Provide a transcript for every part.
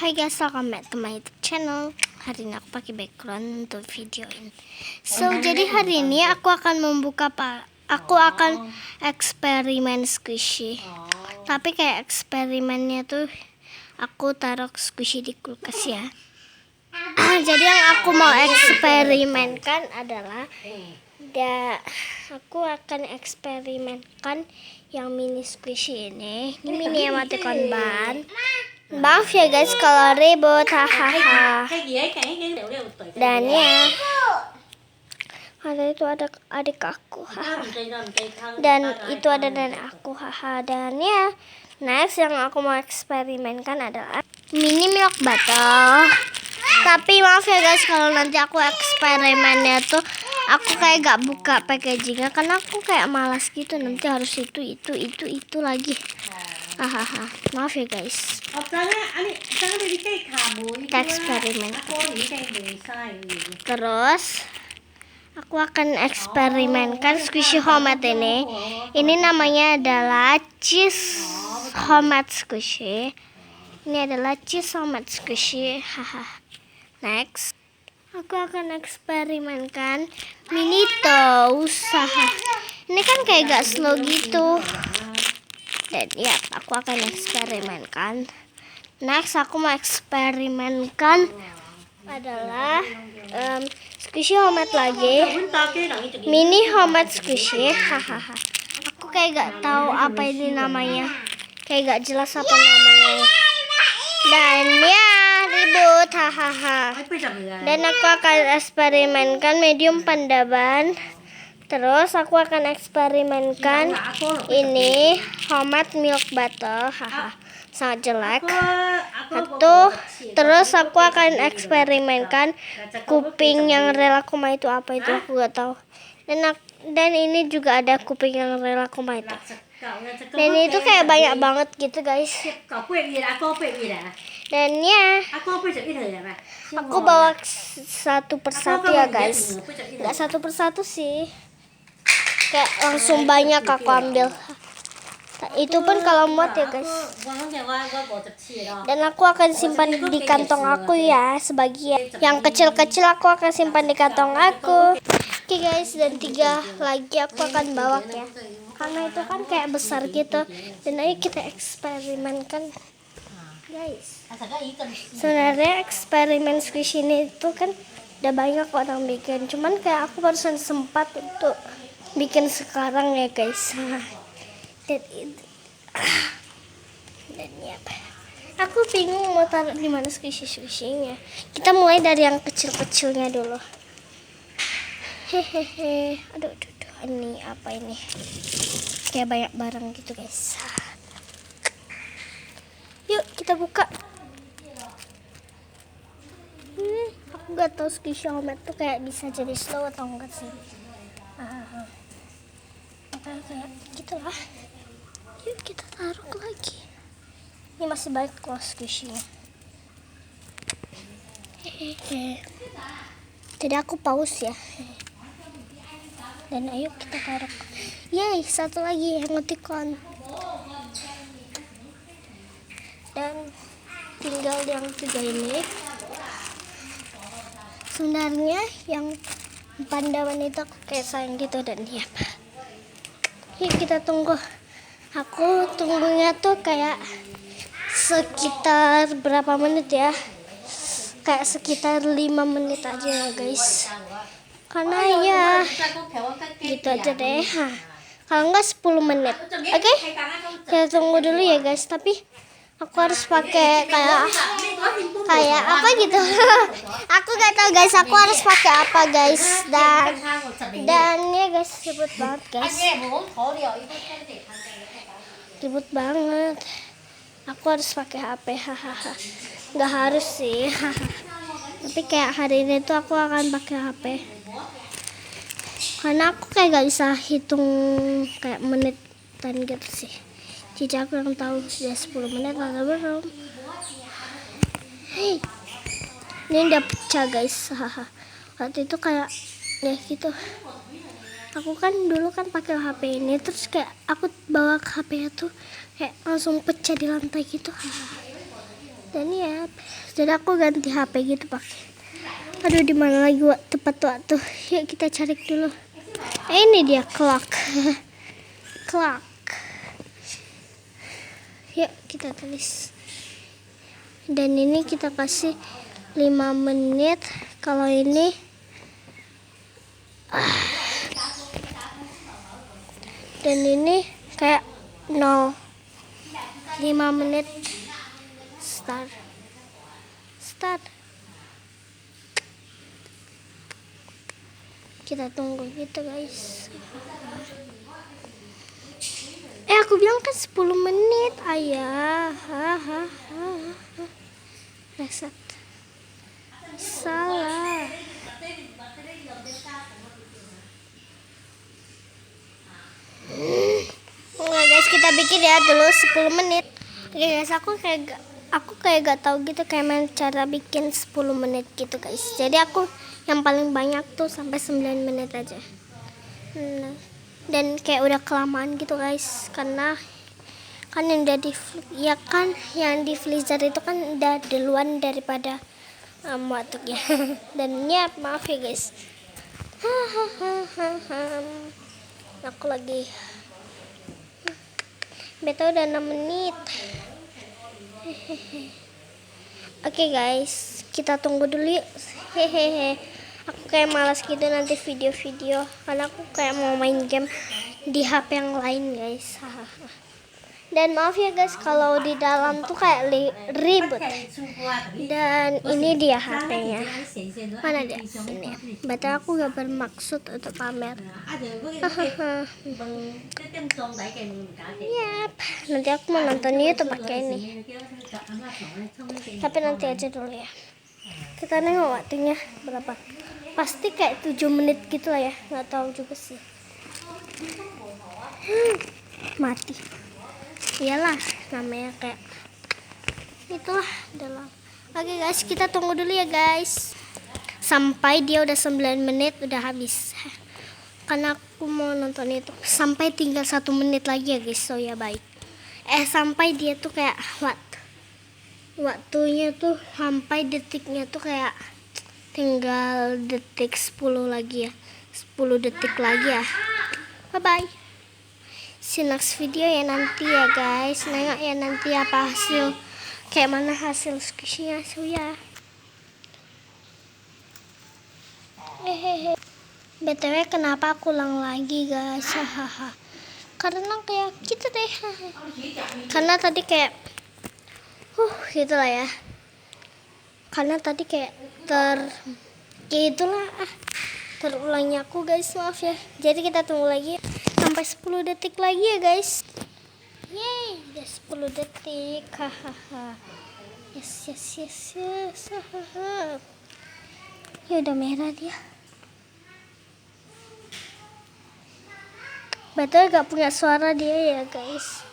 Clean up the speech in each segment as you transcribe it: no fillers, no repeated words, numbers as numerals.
Hai guys, welcome back to my YouTube channel. Hari ini aku pakai background untuk video ini. Jadi hari ini aku akan aku akan eksperimen squishy. Tapi kayak eksperimennya tuh aku taruh squishy di kulkas ya. Jadi yang aku mau eksperimenkan adalah aku akan eksperimenkan yang mini squishy ini. Ini mini emoticon ban. Maaf ya guys kalau ribut, hahaha. Dan ya, ada itu ada adik aku, haha. Dan itu ada nenek aku, haha. Dan ya, next yang aku mau eksperimenkan adalah mini milk bottle. Tapi maaf ya guys kalau nanti aku eksperimennya tuh aku kayak gak buka packagingnya karena aku kayak malas gitu, nanti harus itu lagi. Hahaha, maaf ya guys. Kita eksperimen. Terus aku akan eksperimenkan squishy homemade ini. Ini namanya adalah cheese homemade squishy. Ini adalah cheese homemade squishy. Haha. Next, aku akan eksperimenkan mini toast. Haha. Ini kan kayak gak slow gitu. Dan ya, aku akan eksperimenkan. Next, aku mau eksperimenkan adalah squishy homemade lagi. Mini homemade squishy. Hahaha. Aku kayak gak tahu apa ini namanya. Kayak gak jelas apa namanya. Dan ya, ribut. Hahaha. Dan aku akan eksperimenkan medium pandaban. Terus aku akan eksperimenkan ini homemade milk bottle, haha, sangat jelek. Terus aku akan eksperimenkan kuping yang relakoma itu apa itu aku gak tahu. Dan ini juga ada kuping yang relakoma itu. Dan itu kayak banyak banget gitu guys. Dan ya, aku bawa satu persatu ya guys. Gak satu persatu sih. Kayak langsung banyak aku ambil. Itu pun kalau muat ya guys. Dan aku akan simpan di kantong aku ya sebagian. Yang kecil-kecil aku akan simpan di kantong aku. Oke guys, dan 3 lagi aku akan bawa ya. Karena itu kan kayak besar gitu. Dan ayo kita eksperimenkan guys. Sebenarnya eksperimen squishy ini itu kan udah banyak orang bikin. Cuman kayak aku barusan sempat untuk bikin sekarang ya guys. Dan ya, aku bingung mau taruh di mana squishy-squishy-nya. Kita mulai dari yang kecil-kecilnya dulu. Hehehe. Aduh, ini apa ini? Kayak banyak barang gitu guys. Yuk kita buka. Aku gak tahu squishy homemade tuh kayak bisa jadi slow atau enggak sih. Kayak gitulah. Yuk kita taruh lagi. Ini masih baik kok squishy-nya. Jadi aku pause ya. Dan ayo kita taruh. Yeay, satu lagi emoticon. Dan tinggal yang 3 ini. Sebenarnya yang pandawan itu aku kayak sayang gitu dan dia. Yuk kita tunggu. Aku tunggunya tuh kayak sekitar berapa menit ya? Kayak sekitar 5 menit aja ya guys. Karena ya gitu aja deh. Kalau enggak 10 menit. Oke? Kita tunggu dulu ya guys. Tapi aku harus pakai kayak apa gitu. Aku gak tahu guys. Aku harus pakai apa guys. Dan ya guys, ribut banget guys. Ribut banget. Aku harus pakai HP. Hahaha. Gak harus sih. Tapi kayak hari ini tuh aku akan pakai HP. Karena aku kayak gak bisa hitung kayak menitan gitu sih. Jadi aku yang tahu sudah 10 menit atau belum. Hey, ini udah pecah guys. Waktu itu kayak ya gitu. Aku kan dulu kan pakai HP ini, terus kayak aku bawa ke HP itu kayak langsung pecah di lantai gitu. Dan ya, jadi aku ganti HP gitu pakai. Aduh, di mana lagi tepat waktu? Yuk kita cari dulu. Ini dia clock. Clock. Yuk kita tulis. Dan ini kita kasih 5 menit. Kalau ini dan ini kayak 0. 5 menit. Start. Kita tunggu gitu guys. Aku bilang kan 10 menit ayah. Reset. Salah. Oke guys, kita bikin ya dulu 10 menit. Oke guys, aku kayak gak tahu gitu kayak cara bikin 10 menit gitu guys. Jadi aku yang paling banyak tuh sampai 9 menit aja. Dan kayak udah kelamaan gitu guys, karena kan yang yang di freezer itu kan udah duluan daripada waktunya. Dan ya maaf ya guys. Aku lagi betul udah 6 menit. Oke guys, kita tunggu dulu yuk. Aku kayak malas gitu nanti video-video, karena aku kayak mau main game di HP yang lain guys. Dan maaf ya guys kalau di dalam tuh kayak ribet. Dan ini dia HP-nya. Mana dia? Ini. Betul aku gak bermaksud untuk pamer. Yap. Nanti aku mau nonton YouTube pakai ini. Tapi nanti aja dulu ya. Kita nengok waktunya berapa. Pasti kayak 7 menit gitu lah ya. Gak tahu juga sih. Mati. Iyalah, namanya kayak itulah dalam. Oke guys, kita tunggu dulu ya guys. Sampai dia udah 9 menit udah habis. Karena aku mau nonton itu. Sampai tinggal 1 menit lagi ya guys. So ya baik. Sampai dia tuh kayak waktunya tuh sampai detiknya tuh kayak tinggal detik 10 lagi ya. 10 detik lagi ya. Bye bye. See next video ya nanti ya guys. Nengok ya nanti apa hasil, kayak mana hasil squishy-nya. So ya. BTW kenapa aku ulang lagi guys? Karena kayak gitu deh. Karena tadi kayak gitu lah ya. Karena tadi kayak gitulah terulangnya aku guys, maaf ya. Jadi kita tunggu lagi sampai 10 detik lagi ya guys. Yeay, udah 10 detik. Yes. Ya udah merah dia. Betul gak punya suara dia ya guys.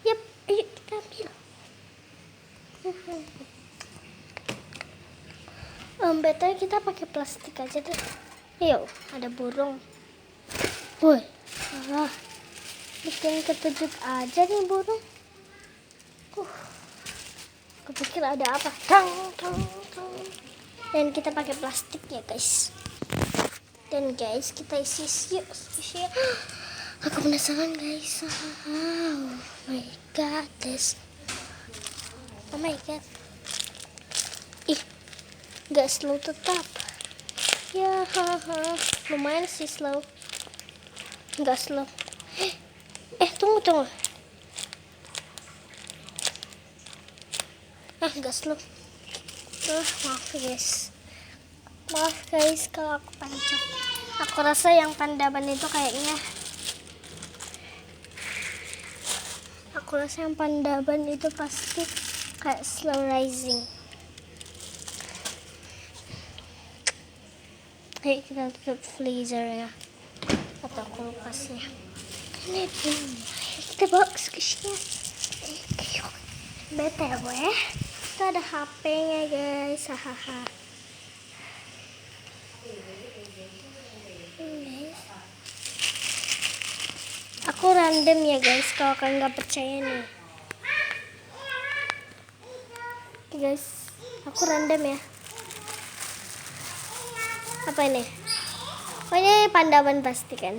Yap, ayo kita ambil. Betul kita pakai plastik aja deh. Yuk, ada burung. Woi, bikin ketujuh aja nih burung. Kepikir ada apa? Tang. Dan kita pakai plastik ya guys. Dan guys kita isi yuk. Aku penasaran guys. Oh my god, oh my god. Gak slow tetap. Ya, lumayan sih slow. Gak slow. Tunggu. Gak slow. Maaf guys kalau aku pancet. Aku rasa yang pandaban itu kayaknya. Aku rasa yang pandaban itu pasti kayak slow rising. Oke, kita tutup freezernya atau kulkasnya. Kita bawa ke squishy-nya. BTW, itu ada HP-nya guys. Aku Aku random ya guys, kalau kalian nggak percaya nih. Oke guys, aku random ya. Apa ini? Oh ini panda ban pasti kan.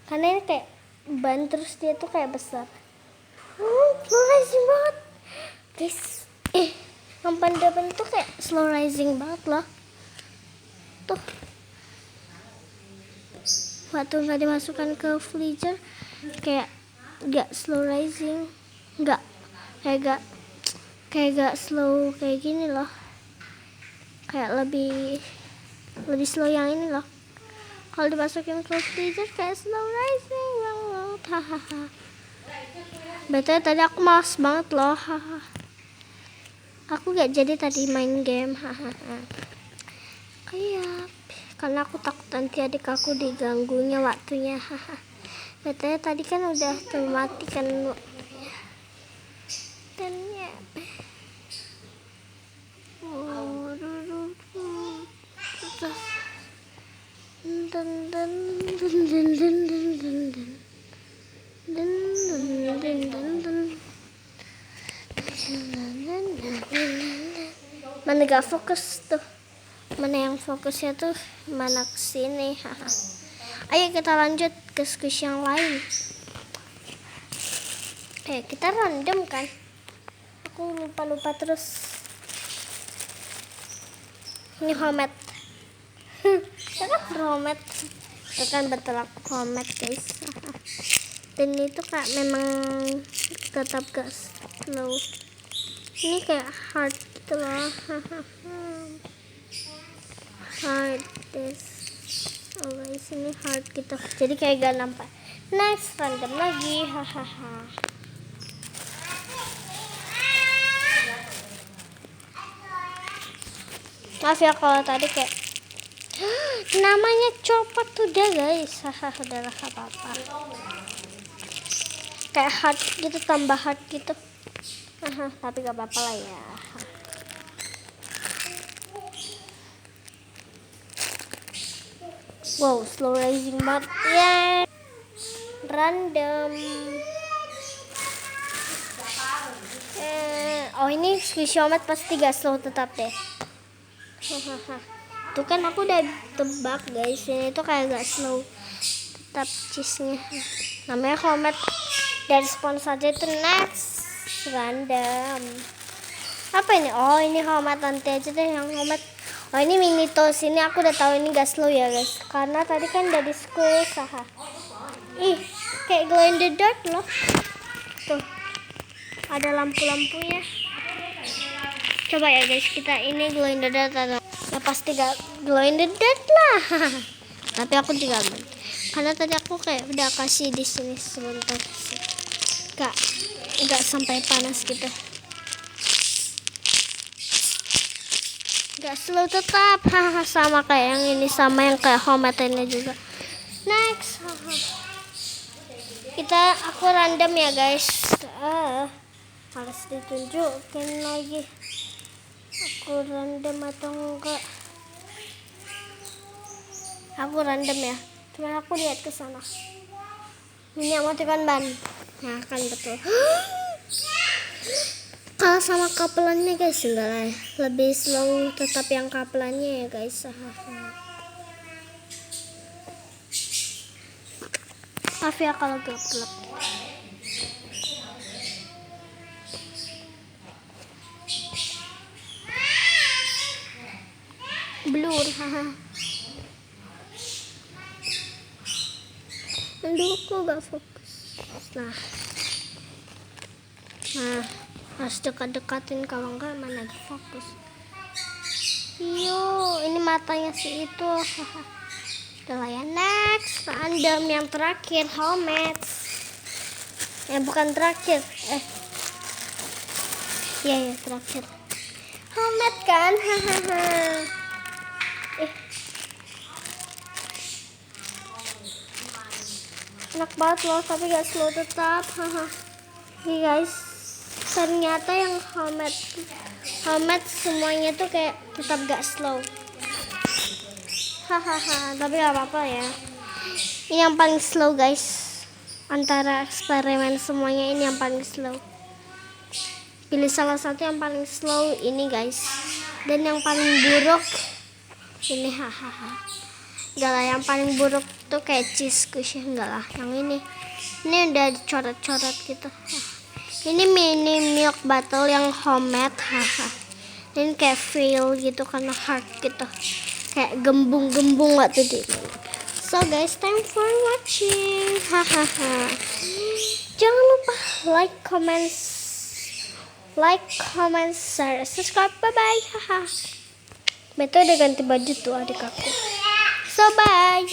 Karena ini kayak ban terus dia tuh kayak besar. Slow rising banget guys. Yang panda ban tuh kayak slow rising banget loh. Tuh waktu nggak dimasukkan ke freezer kayak gak slow rising, kayak gak slow kayak gini loh, kayak lebih slow yang ini loh. Kalau dimasukin ke freezer kayak slow rising banget. Hahaha. Betul tadi aku malas banget loh. Aku gak jadi tadi main game. Hahaha. Kayak karena aku takut nanti adik aku diganggunya waktunya. Betul tadi kan udah mati kan waktunya. Dan ya. Mana gak fokus tuh? Mana yang fokusnya tuh mana kesini. Ayo kita lanjut ke squeeze yang lain. Kita random kan? Aku lupa terus. Ini Homet. Kan Homet. Itu kan betul aku Homet guys. Dan itu kak memang tetap gak slow. Ini kayak hard gitu loh. Hard this. Oh guys, ini hard gitu. Jadi kayak gak nampak. Next, random lagi. Hahaha. Maaf ya kalau tadi kayak namanya copot udah guys. Hahaha, udahlah apa-apa. Kayak hard gitu, tambah hard gitu. Tapi gak apa-apa lah ya. Wow, slow rising banget. Yeah. Random. Oh ini squishy Homet pasti gak slow tetap deh. Tuh kan aku udah tebak guys, ini tuh kayak gak slow tetap cheese-nya. Namanya Homet. Dari sponsor aja itu. Next random. Apa ini? Oh ini Homet, nanti aja deh yang Homet. Oh ini mini toast, ini aku udah tahu ini gak slow ya guys, karena tadi kan udah di squeeze. Ih kayak glow in the dark loh. Tuh ada lampu-lampunya. Coba ya guys, kita ini glow in the dark atau ya pasti gak glow in the dark lah. Tapi aku juga aman karena tadi aku kayak udah kasih di sini sebentar sih. Gak sampai panas gitu. Gak slow tetap. Sama kayak yang ini, sama yang kayak Homet ini juga. Next. Aku random ya guys. Harus ditunjukin lagi. Aku random atau enggak? Aku random ya. Cuma aku lihat ke sana. Ini emoticon ban. Nah kan betul. Kalau sama kapelannya guys enggak lah, lebih slow tetap yang kapelannya ya guys. Maaf ya kalau gelap-gelap. Blur. Aduh kok gak fokus. Nah harus dekat-dekatin, kalau enggak mana lagi fokus. Ini matanya si itu. Udah lah ya. Next random yang terakhir Homet. Bukan terakhir. Iya terakhir Homet kan. Enak banget loh, tapi gak slow tetap. Nih guys, ternyata yang Homet semuanya tuh kayak tetap gak slow. Tapi gak apa-apa ya. Ini yang paling slow guys. antara eksperimen semuanya ini yang paling slow. Pilih salah satu yang paling slow ini guys. Dan yang paling buruk ini, hahaha. Enggak lah, yang paling buruk tuh kayak cheese squish, enggak lah. Yang ini udah dicoret-coret gitu. Ini mini milk bottle yang homemade, haha. Ini kayak feel gitu karena heart gitu. Kayak gembung-gembung waktu di. So guys, time for watching. Hahaha. Jangan lupa like, comment, share, subscribe. Bye bye. Haha. Betul udah ganti baju tuh adik aku. So bye.